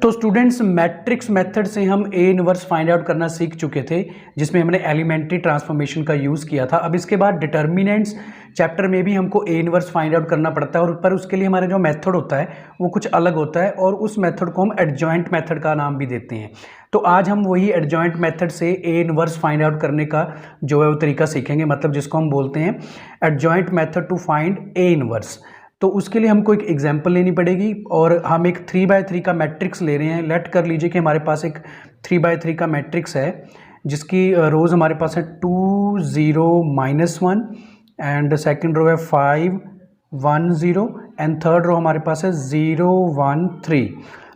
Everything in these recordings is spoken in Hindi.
तो स्टूडेंट्स मैट्रिक्स मेथड से हम ए इनवर्स फाइंड आउट करना सीख चुके थे, जिसमें हमने एलिमेंट्री ट्रांसफॉर्मेशन का यूज़ किया था। अब इसके बाद डिटर्मिनेंट्स चैप्टर में भी हमको ए इनवर्स फाइंड आउट करना पड़ता है, और पर उसके लिए हमारा जो मेथड होता है वो कुछ अलग होता है, और उस मेथड को हम एडजॉइंट मेथड का नाम भी देते हैं। तो आज हम वही एडजॉइंट मेथड से ए इनवर्स फाइंड आउट करने का जो है वो तरीका सीखेंगे, मतलब जिसको हम बोलते हैं adjoint method to find a inverse. तो उसके लिए हमको एक एग्जांपल लेनी पड़ेगी, और हम एक 3x3 का मैट्रिक्स ले रहे हैं। लेट कर लीजिए कि हमारे पास एक 3x3 का मैट्रिक्स है, जिसकी रोज़ हमारे पास है 2 0 -1, एंड सेकंड रो है 5 1 0, एंड थर्ड रो हमारे पास है 0 1 3।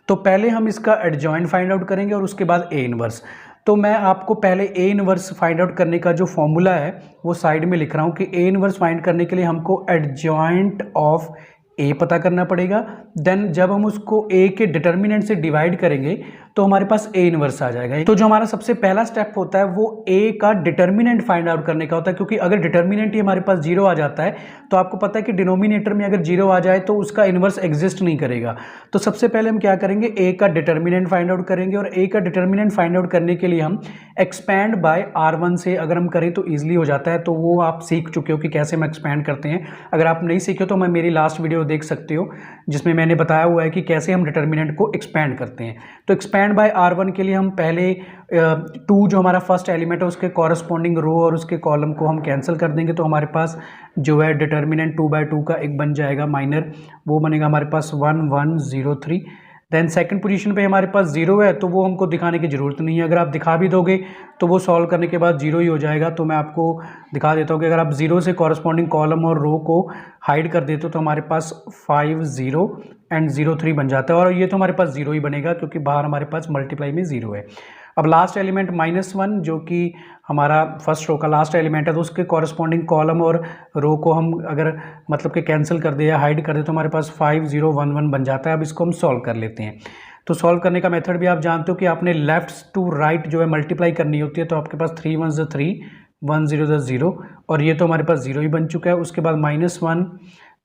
तो पहले हम इसका एडजॉइंट फाइंड आउट करेंगे और उसके बाद ए इनवर्स। तो मैं आपको पहले ए इनवर्स फाइंड आउट करने का जो फॉर्मूला है वो साइड में लिख रहा हूँ कि ए इनवर्स फाइंड करने के लिए हमको एडजॉइंट ऑफ ए पता करना पड़ेगा। देन जब हम उसको ए के डिटर्मिनेंट से डिवाइड करेंगे तो हमारे पास ए इनवर्स आ जाएगा। तो जो हमारा सबसे पहला स्टेप होता है वो ए का डिटर्मिनेंट फाइंड आउट करने का होता है, क्योंकि अगर डिटर्मिनेंट ही हमारे पास 0 आ जाता है तो आपको पता है कि डिनोमिनेटर में अगर 0 आ जाए तो उसका इनवर्स एग्जिस्ट नहीं करेगा। तो सबसे पहले हम क्या करेंगे, ए का डिटर्मिनेंट फाइंड आउट करेंगे, और ए का डिटर्मिनेंट फाइंड आउट करने के लिए हम एक्सपैंड बाय R1 से अगर हम करें तो ईजिली हो जाता है। तो वो आप सीख चुके हो कि कैसे हम एक्सपैंड करते हैं। अगर आप नहीं सीखे तो मैं मेरी लास्ट वीडियो देख सकते हो, जिसमें मैंने बताया हुआ है कि कैसे हम डिटर्मिनेंट को एक्सपैंड करते हैं। तो एक्सपैंड बाय R1 के लिए हम पहले 2 जो हमारा फर्स्ट एलिमेंट है उसके कॉरस्पॉन्डिंग रो और उसके कॉलम को हम कैंसिल कर देंगे। तो हमारे पास जो है डिटर्मिनेंट 2/2 का एक बन जाएगा माइनर, वो बनेगा हमारे पास 1 1 0 3। देन सेकंड पोजीशन पे हमारे पास 0 है, तो वो हमको दिखाने की ज़रूरत नहीं है। अगर आप दिखा भी दोगे तो वो सॉल्व करने के बाद 0 ही हो जाएगा। तो मैं आपको दिखा देता हूँ कि अगर आप 0 से कॉरस्पॉन्डिंग कॉलम और रो को हाइड कर देते हो तो हमारे पास 5 0 एंड 0 3 बन जाता है, और ये तो हमारे पास 0 ही बनेगा क्योंकि बाहर हमारे पास मल्टीप्लाई में 0 है। अब लास्ट एलिमेंट -1 जो कि हमारा फर्स्ट रो का लास्ट एलिमेंट है, तो उसके कॉरस्पॉन्डिंग कॉलम और रो को हम अगर मतलब कि कैंसिल कर दे या हाइड कर दे तो हमारे पास 5 0 1 1 बन जाता है। अब इसको हम सॉल्व कर लेते हैं। तो सॉल्व करने का मेथड भी आप जानते हो कि आपने लेफ्ट टू राइट जो है मल्टीप्लाई करनी होती है। तो आपके पास 3 1 3 1 0 0, और ये तो हमारे पास 0 ही बन चुका है। उसके बाद -1,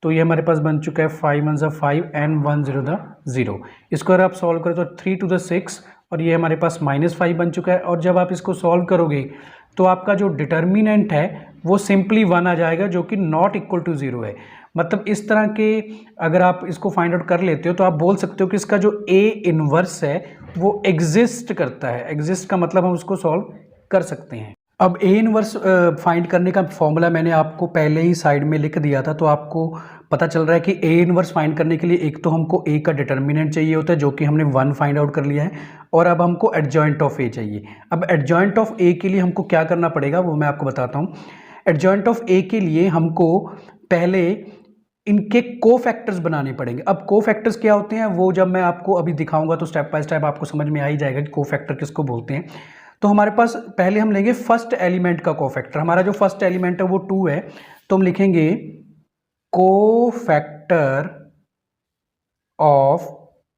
तो ये हमारे पास बन चुका है 5 1 5 एंड 1 0 0। इसको अगर आप सॉल्व करें तो 3 to the 6, और ये हमारे पास -5 बन चुका है। और जब आप इसको सॉल्व करोगे तो आपका जो डिटर्मिनेंट है वो सिंपली 1 आ जाएगा, जो कि नॉट इक्वल टू 0 है। मतलब इस तरह के अगर आप इसको फाइंड आउट कर लेते हो तो आप बोल सकते हो कि इसका जो ए इनवर्स है वो एग्जिस्ट करता है। एग्जिस्ट का मतलब हम उसको सॉल्व कर सकते हैं। अब ए इनवर्स फाइंड करने का फॉर्मूला मैंने आपको पहले ही साइड में लिख दिया था, तो आपको पता चल रहा है कि ए इनवर्स फाइंड करने के लिए एक तो हमको ए का डिटर्मिनेंट चाहिए होता है, जो कि हमने 1 फाइंड आउट कर लिया है, और अब हमको एडजॉइंट ऑफ ए चाहिए। अब एडजॉइंट ऑफ ए के लिए हमको क्या करना पड़ेगा वो मैं आपको बताता हूँ। एडजॉइंट ऑफ ए के लिए हमको पहले इनके कोफैक्टर्स बनाने पड़ेंगे। अब कोफैक्टर्स क्या होते हैं वो जब मैं आपको अभी दिखाऊंगा तो स्टेप बाय स्टेप आपको समझ में आ ही जाएगा कि कोफैक्टर किसको बोलते हैं। तो हमारे पास पहले हम लेंगे फर्स्ट एलिमेंट का कोफैक्टर। हमारा जो फर्स्ट एलिमेंट है वो 2 है, तो हम लिखेंगे कोफैक्टर ऑफ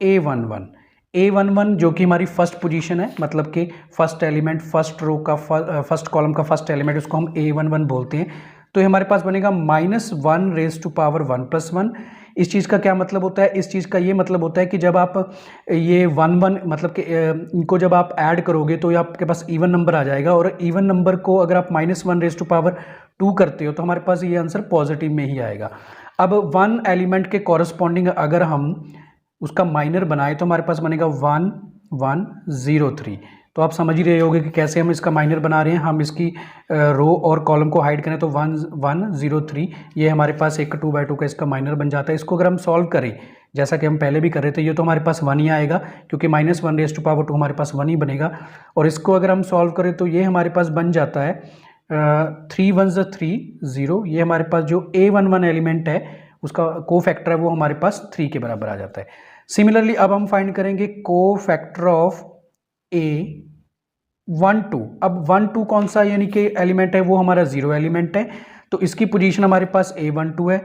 A11। A11 जो कि हमारी फर्स्ट पोजीशन है, मतलब कि फर्स्ट एलिमेंट, फर्स्ट रो का फर्स्ट कॉलम का फर्स्ट एलिमेंट, उसको हम A11 बोलते हैं। तो ये हमारे पास बनेगा -1 रेज़ टू पावर 1 + 1। इस चीज़ का क्या मतलब होता है, इस चीज़ का ये मतलब होता है कि जब आप ये 1 1 मतलब कि इनको जब आप ऐड करोगे तो ये आपके पास इवन नंबर आ जाएगा, और इवन नंबर को अगर आप -1 रेज़ टू पावर 2 करते हो तो हमारे पास ये आंसर पॉजिटिव में ही आएगा। अब 1 एलिमेंट के कॉरस्पॉन्डिंग अगर हम उसका माइनर बनाए तो हमारे पास बनेगा 1 1 0 3। तो आप समझ ही रहे होगे कि कैसे हम इसका माइनर बना रहे हैं। हम इसकी रो और कॉलम को हाइड करें तो 1 1 0 3, ये हमारे पास एक 2/2 का इसका माइनर बन जाता है। इसको अगर हम सॉल्व करें जैसा कि हम पहले भी कर रहे थे, ये तो हमारे पास 1 ही आएगा, क्योंकि -1 रेज़ टू पावर 2 हमारे पास 1 ही बनेगा। और इसको अगर हम सॉल्व करें तो ये हमारे पास बन जाता है 3 1 3 0। ये हमारे पास जो A11 एलिमेंट है उसका कोफैक्टर है वो हमारे पास 3 के बराबर आ जाता है। सिमिलरली अब हम फाइंड करेंगे कोफैक्टर ऑफ A12। अब 1 2 कौन सा यानी कि एलिमेंट है वो हमारा 0 एलिमेंट है, तो इसकी पोजीशन हमारे पास A12 है।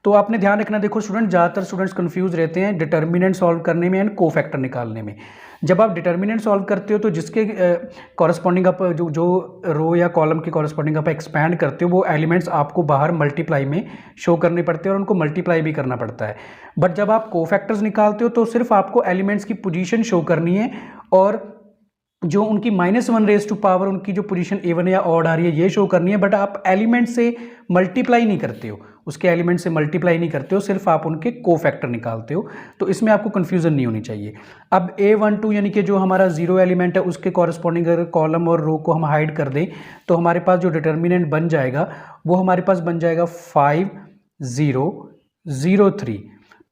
तो आपने ध्यान रखना, देखो स्टूडेंट, ज़्यादातर स्टूडेंट्स कंफ्यूज रहते हैं डिटर्मिनेंट सॉल्व करने में एंड कोफैक्टर निकालने में। जब आप डिटर्मिनेंट सॉल्व करते हो तो जिसके कॉरस्पॉन्डिंग आप जो रो या कॉलम के कॉरस्पॉन्डिंग आप एक्सपैंड करते हो वो एलिमेंट्स आपको बाहर मल्टीप्लाई में शो करने पड़ते हैं और उनको मल्टीप्लाई भी करना पड़ता है। बट जब आप कोफैक्टर्स निकालते हो तो सिर्फ आपको एलिमेंट्स की पोजीशन शो करनी है और जो उनकी -1 उनकी जो पोजीशन इवन या ऑड आ रही है ये शो करनी है, बट आप एलिमेंट से मल्टीप्लाई नहीं करते हो, उसके एलिमेंट से मल्टीप्लाई नहीं करते हो, सिर्फ आप उनके कोफैक्टर निकालते हो। तो इसमें आपको कंफ्यूजन नहीं होनी चाहिए। अब A12 यानी कि जो हमारा 0 एलिमेंट है उसके कॉरस्पॉन्डिंग अगर कॉलम और रो को हम हाइड कर दें तो हमारे पास जो डिटर्मिनेंट बन जाएगा वो हमारे पास बन जाएगा 5 0 0 3।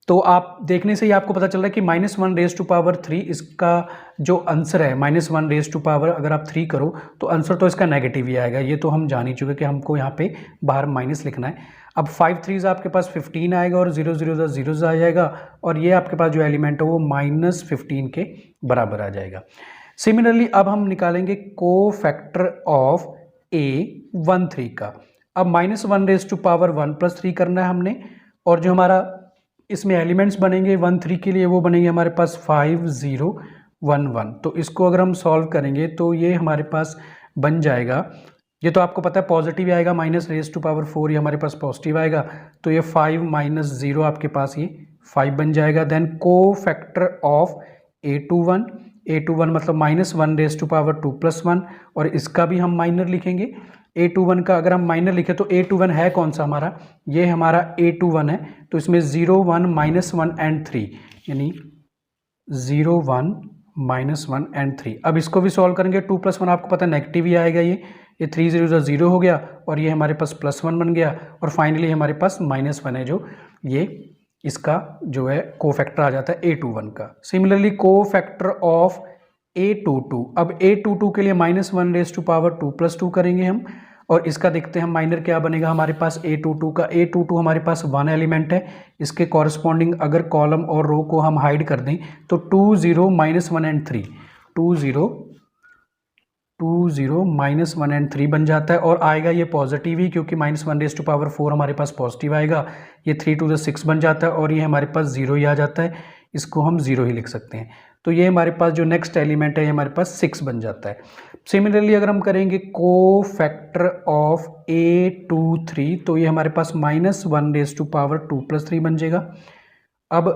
तो आप देखने से ही आपको पता चल रहा है कि -1 इसका जो आंसर है, -1 अगर आप 3 करो तो आंसर तो इसका नेगेटिव ही आएगा। ये तो हम जान ही चुके कि हमको यहाँ पे बाहर माइनस लिखना है। अब 5 3 आपके पास 15 आएगा और 0 0 0 आ जाएगा और ये आपके पास जो एलिमेंट है वो -15 के बराबर आ जाएगा। सिमिलरली अब हम निकालेंगे कोफैक्टर ऑफ A13 का। अब -1 + 3 करना है हमने और जो हमारा इसमें एलिमेंट्स बनेंगे 1 3 के लिए वो बनेंगे हमारे पास 5 0 1 1। तो इसको अगर हम सॉल्व करेंगे तो ये हमारे पास बन जाएगा, ये तो आपको पता है पॉजिटिव आएगा, -4 ये हमारे पास पॉजिटिव आएगा, तो ये 5 - 0 आपके पास ये 5 बन जाएगा। देन कोफैक्टर ऑफ A21 मतलब -1 + 1 और इसका भी हम माइनर लिखेंगे। A21 का अगर हम माइनर लिखें तो A21 है कौन सा हमारा, ये हमारा A21 है। तो इसमें 0 1 -1 एंड 3 यानी 0 1 -1 एंड 3। अब इसको भी सॉल्व करेंगे, 2 + 1 आपको पता है नेगेटिव ही आएगा, ये 3 0 0 हो गया और ये हमारे पास +1 बन गया और फाइनली हमारे पास -1 है जो ये इसका जो है कोफैक्टर आ जाता है A21 का। सिमिलरली कोफैक्टर ऑफ A22, अब A22 के लिए -1 + 2 करेंगे हम और इसका देखते हैं हम माइनर क्या बनेगा हमारे पास A22 का। A22 हमारे पास 1 एलिमेंट है, इसके कॉरस्पॉन्डिंग अगर कॉलम और रो को हम हाइड कर दें तो 2 0 -1 एंड 3 2 0 -1 एंड 3 बन जाता है और आएगा ये पॉजिटिव ही क्योंकि -1 हमारे पास पॉजिटिव आएगा। ये 3 to the 6 बन जाता है और ये हमारे पास 0 ही आ जाता है, इसको हम 0 ही लिख सकते हैं। तो ये हमारे पास जो नेक्स्ट एलिमेंट है ये हमारे पास 6 बन जाता है। सिमिलरली अगर हम करेंगे कोफैक्टर ऑफ A23 तो ये हमारे पास -1 + 3 बन जाएगा। अब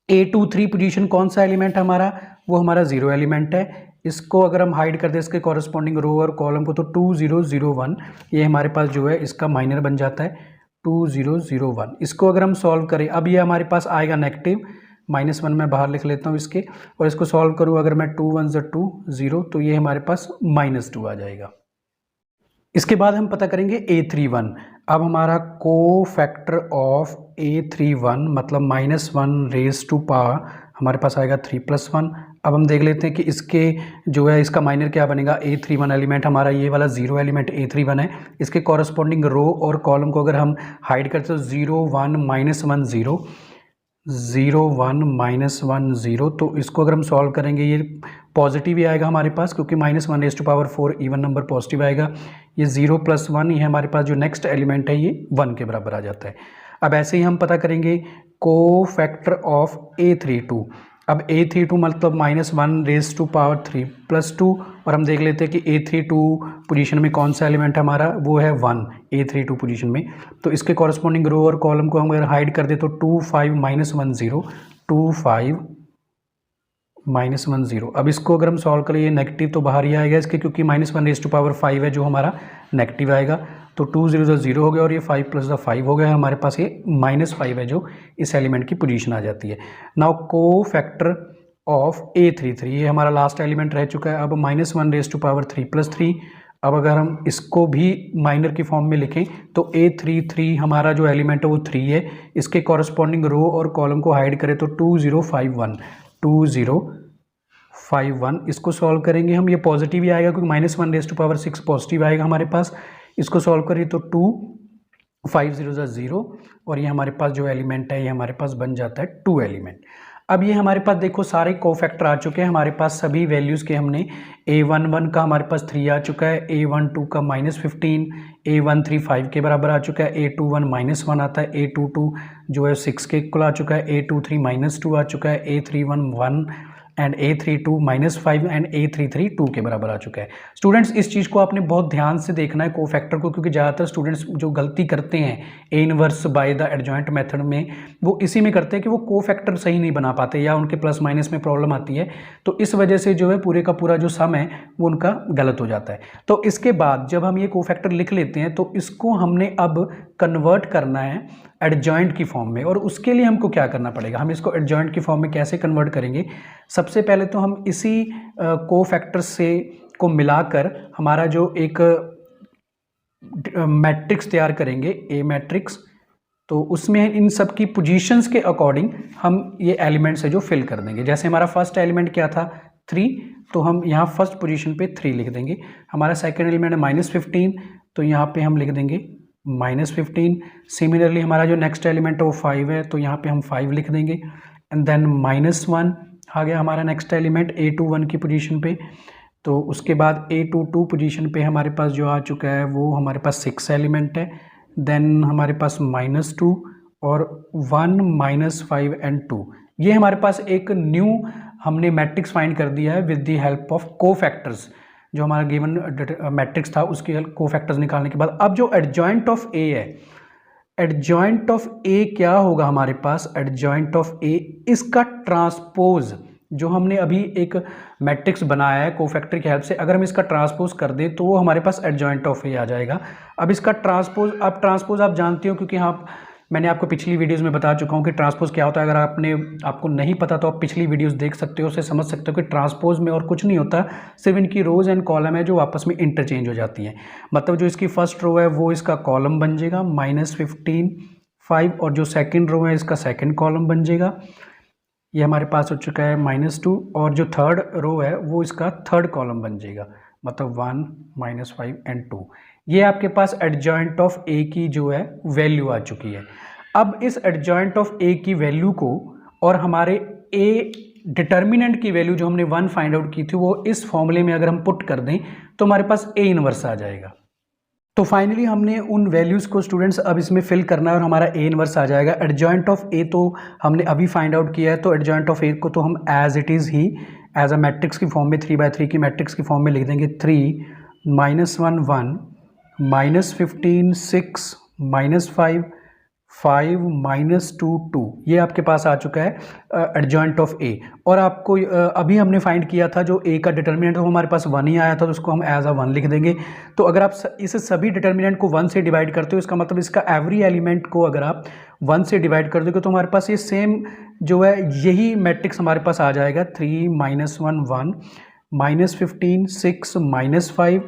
A23 पोजीशन कौन सा एलिमेंट है हमारा, वो हमारा 0 एलिमेंट है। इसको अगर हम हाइड कर दें इसके कॉरस्पॉन्डिंग रो और कॉलम को तो 2 0 0 1 ये हमारे पास जो है इसका माइनर बन जाता है 2 0 0 1। इसको अगर हम सॉल्व करें, अब ये हमारे पास आएगा नेगेटिव, -1 मैं बाहर लिख लेता हूँ इसके, और इसको सॉल्व करूँ अगर मैं 2 1 2 0 तो ये हमारे पास -2 आ जाएगा। इसके बाद हम पता करेंगे A31। अब हमारा कोफैक्टर ऑफ A31 मतलब -1 हमारे पास आएगा 3 + 1। अब हम देख लेते हैं कि इसके जो है इसका माइनर क्या बनेगा। A31 एलिमेंट हमारा ये वाला 0 एलिमेंट A31 है, इसके कॉरस्पॉन्डिंग रो और कॉलम को अगर हम हाइड करते तो 0 1 -1 0 0 1 -1 0। तो इसको अगर हम सॉल्व करेंगे ये पॉजिटिव ही आएगा हमारे पास क्योंकि -1 इवन नंबर पॉजिटिव आएगा। ये 0 + 1 ये हमारे पास जो नेक्स्ट एलिमेंट है ये 1 के बराबर आ जाता है। अब ऐसे ही हम पता करेंगे कोफैक्टर ऑफ A32। अब A32 मतलब -1 + 2 और हम देख लेते हैं कि A32 पोजीशन में कौन सा एलिमेंट है हमारा, वो है 1 A32 पोजीशन में। तो इसके कॉरस्पॉन्डिंग रो और कॉलम को हम अगर हाइड कर दे तो 2 5 -1 0 2 5 -1 0। अब इसको अगर हम सॉल्व करें ये नेगेटिव तो बाहर ही आएगा इसके क्योंकि -1 है जो हमारा नेगेटिव आएगा। तो 2 0 0 हो गया और ये 5 + 5 हो गया, हमारे पास ये -5 है जो इस एलिमेंट की पोजीशन आ जाती है। नाउ कोफैक्टर ऑफ A33 ये हमारा लास्ट एलिमेंट रह चुका है। अब -1 + 3 अब अगर हम इसको भी माइनर की फॉर्म में लिखें तो A33 हमारा जो एलिमेंट है वो 3 है, इसके कॉरस्पॉन्डिंग रो और कॉलम को हाइड करें तो 2 0 5 1 इसको सॉल्व करेंगे हम, ये पॉजिटिव ही आएगा क्योंकि -1 / 6 पॉजिटिव आएगा हमारे पास। इसको सॉल्व करिए तो 2 5 0 0 और ये हमारे पास जो एलिमेंट है ये हमारे पास बन जाता है 2 एलिमेंट। अब ये हमारे पास देखो सारे कोफैक्टर आ चुके हैं हमारे पास, सभी वैल्यूज़ के हमने A11 का हमारे पास 3 आ चुका है, A12 का -15, A13 5 के बराबर आ चुका है, A21 -1 आता है, A22 जो है 6 के इक्वल आ चुका है, A23 -2 आ चुका है, A31 1 and A32 -5 and A33 2 के बराबर आ चुका है। स्टूडेंट्स इस चीज़ को आपने बहुत ध्यान से देखना है कोफैक्टर को, क्योंकि ज़्यादातर स्टूडेंट्स जो गलती करते हैं A inverse by the adjoint method में, वो इसी में करते हैं कि वो कोफैक्टर सही नहीं बना पाते या उनके प्लस माइनस में प्रॉब्लम आती है, तो इस वजह से जो है पूरे का पूरा जो सम है वो उनका गलत हो जाता है। तो इसके बाद जब हम ये कोफैक्टर लिख लेते हैं तो इसको हमने अब कन्वर्ट करना है एडजॉइंट की फॉर्म में, और उसके लिए हमको क्या करना पड़ेगा, हम इसको एडजॉइंट की फॉर्म में कैसे कन्वर्ट करेंगे। सबसे पहले तो हम इसी कोफैक्टर से को मिलाकर हमारा जो एक मैट्रिक्स तैयार करेंगे, ए मैट्रिक्स, तो उसमें इन सब की पोजीशंस के अकॉर्डिंग हम ये एलिमेंट्स है जो फिल कर देंगे। जैसे हमारा फर्स्ट एलिमेंट क्या था 3, तो हम यहाँ फर्स्ट पोजीशन पे 3 लिख देंगे। हमारा सेकंड एलिमेंट है -15, तो यहाँ पे हम लिख देंगे -15। सिमिलरली हमारा जो नेक्स्ट एलिमेंट है वो 5 है, तो यहाँ पे हम 5 लिख देंगे। एंड देन -1 आ गया हमारा नेक्स्ट एलिमेंट A21 की पोजीशन पे। तो उसके बाद A22 पोजीशन पे हमारे पास जो आ चुका है वो हमारे पास 6 एलिमेंट है। देन हमारे पास -2 और 1 -5 एंड 2, ये हमारे पास एक न्यू हमने मैट्रिक्स फाइंड कर दिया है with the help of cofactors. जो हमारा गिवन मैट्रिक्स था उसके कोफैक्टर्स निकालने के बाद अब जो एडजॉइंट ऑफ ए है, एडजॉइंट ऑफ ए क्या होगा हमारे पास, एडजॉइंट ऑफ ए इसका ट्रांसपोज, जो हमने अभी एक मैट्रिक्स बनाया है कोफैक्टर की हेल्प से, अगर हम इसका ट्रांसपोज कर दें तो वो हमारे पास एडजॉइंट ऑफ ए आ जाएगा। अब इसका ट्रांसपोज, अब ट्रांसपोज आप जानते हो क्योंकि हाँ मैंने आपको पिछली वीडियोस में बता चुका हूँ कि ट्रांसपोज क्या होता है। अगर आपको नहीं पता तो आप पिछली वीडियोस देख सकते हो, उससे समझ सकते हो कि ट्रांसपोज में और कुछ नहीं होता, सिर्फ इनकी रोज एंड कॉलम है जो आपस में इंटरचेंज हो जाती हैं। मतलब जो इसकी फर्स्ट रो है वो इसका कॉलम बन जाएगा -15 5, और जो सेकेंड रो है इसका सेकेंड कॉलम बन जाएगा, ये हमारे पास हो चुका है -2, और जो थर्ड रो है वो इसका थर्ड कॉलम बन जाएगा, मतलब 1 -5 एंड 2। ये आपके पास एडजॉइंट ऑफ ए की जो है वैल्यू आ चुकी है। अब इस एडजॉइंट ऑफ ए की वैल्यू को और हमारे ए डिटर्मिनेंट की वैल्यू जो हमने 1 फाइंड आउट की थी वो इस फॉर्मूले में अगर हम पुट कर दें तो हमारे पास ए इनवर्स आ जाएगा। तो फाइनली हमने उन वैल्यूज़ को स्टूडेंट्स अब इसमें फिल करना है और हमारा ए इनवर्स आ जाएगा। एडजॉइंट ऑफ ए तो हमने अभी फाइंड आउट किया है, तो एडजॉइंट ऑफ ए को तो हम एज इट इज़ ही एज अ मैट्रिक्स की फॉर्म में 3/3 की मैट्रिक्स की फॉर्म में लिख देंगे। 3 -1 1 -15 6 -5 5 -2 2, ये आपके पास आ चुका है एडजॉइंट ऑफ ए। और आपको अभी हमने फाइंड किया था जो ए का डिटर्मिनेंट वो हमारे पास 1 ही आया था, तो उसको हम एज अ 1 लिख देंगे। तो अगर आप इस सभी डिटर्मिनेंट को 1 से डिवाइड करते हो, इसका मतलब इसका एवरी एलिमेंट को अगर आप 1 से डिवाइड कर दोगे तो हमारे पास ये सेम जो है यही मैट्रिक्स हमारे पास आ जाएगा। 3 -1 1 -15 6 -5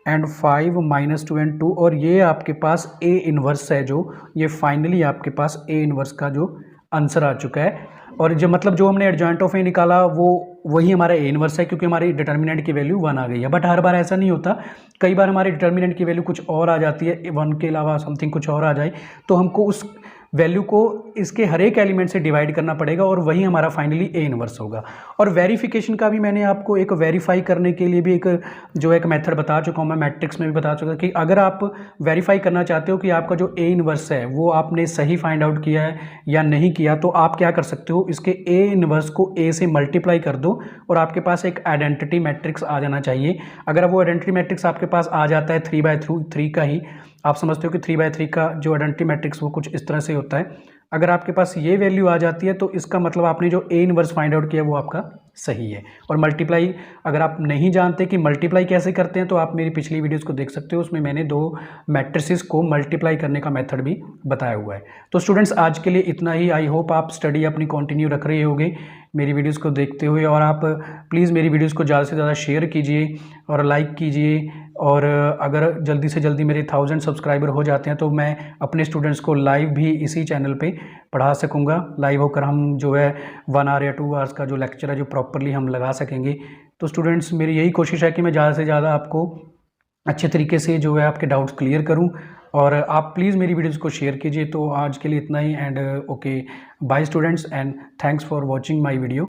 एंड 5 -2 एंड 2, और ये आपके पास ए इनवर्स है, जो ये फाइनली आपके पास ए इनवर्स का जो आंसर आ चुका है। और जो मतलब जो हमने एडजॉइंट ऑफ ए निकाला वो वही हमारा ए इनवर्स है, क्योंकि हमारी डिटर्मिनेंट की वैल्यू 1 आ गई है। बट हर बार ऐसा नहीं होता, कई बार हमारी डिटर्मिनेंट की वैल्यू कुछ और आ जाती है, 1 के अलावा समथिंग कुछ और आ जाए, तो हमको उस वैल्यू को इसके हर एक एलिमेंट से डिवाइड करना पड़ेगा और वही हमारा फाइनली ए इनवर्स होगा। और वेरिफिकेशन का भी मैंने आपको एक वेरीफाई करने के लिए भी एक जो एक मेथड बता चुका हूँ, मैं मैट्रिक्स में भी बता चुका कि अगर आप वेरीफाई करना चाहते हो कि आपका जो ए इनवर्स है वो आपने सही फाइंड आउट किया है या नहीं किया, तो आप क्या कर सकते हो, इसके ए इनवर्स को ए से मल्टीप्लाई कर दो और आपके पास एक आइडेंटिटी मैट्रिक्स आ जाना चाहिए। अगर वो आइडेंटिटी मैट्रिक्स आपके पास आ जाता है 3/3 का ही, आप समझते हो कि 3/3 का जो आइडेंटिटी मैट्रिक्स वो कुछ इस तरह से होता है, अगर आपके पास ये वैल्यू आ जाती है तो इसका मतलब आपने जो ए इनवर्स फाइंड आउट किया वो आपका सही है। और मल्टीप्लाई, अगर आप नहीं जानते कि मल्टीप्लाई कैसे करते हैं तो आप मेरी पिछली वीडियोस को देख सकते हो, उसमें मैंने 2 मैट्रिसेस को मल्टीप्लाई करने का मेथड भी बताया हुआ है। तो स्टूडेंट्स आज के लिए इतना ही। आई होप आप स्टडी अपनी कंटिन्यू रख रहे होगे मेरी वीडियोस को देखते हुए, और आप प्लीज़ मेरी वीडियोस को ज़्यादा से ज़्यादा शेयर कीजिए और लाइक कीजिए। और अगर जल्दी से जल्दी मेरे 1000 सब्सक्राइबर हो जाते हैं तो मैं अपने स्टूडेंट्स को लाइव भी इसी चैनल पे पढ़ा सकूँगा। लाइव होकर हम जो है 1 आवर या 2 आवर्स का जो लेक्चर है जो प्रॉपरली हम लगा सकेंगे। तो स्टूडेंट्स मेरी यही कोशिश है कि मैं ज़्यादा से ज़्यादा आपको अच्छे तरीके से जो है आपके डाउट्स क्लियर करूं और आप प्लीज़ मेरी वीडियोज़ को शेयर कीजिए। तो आज के लिए इतना ही and okay bye students and thanks for watching my video.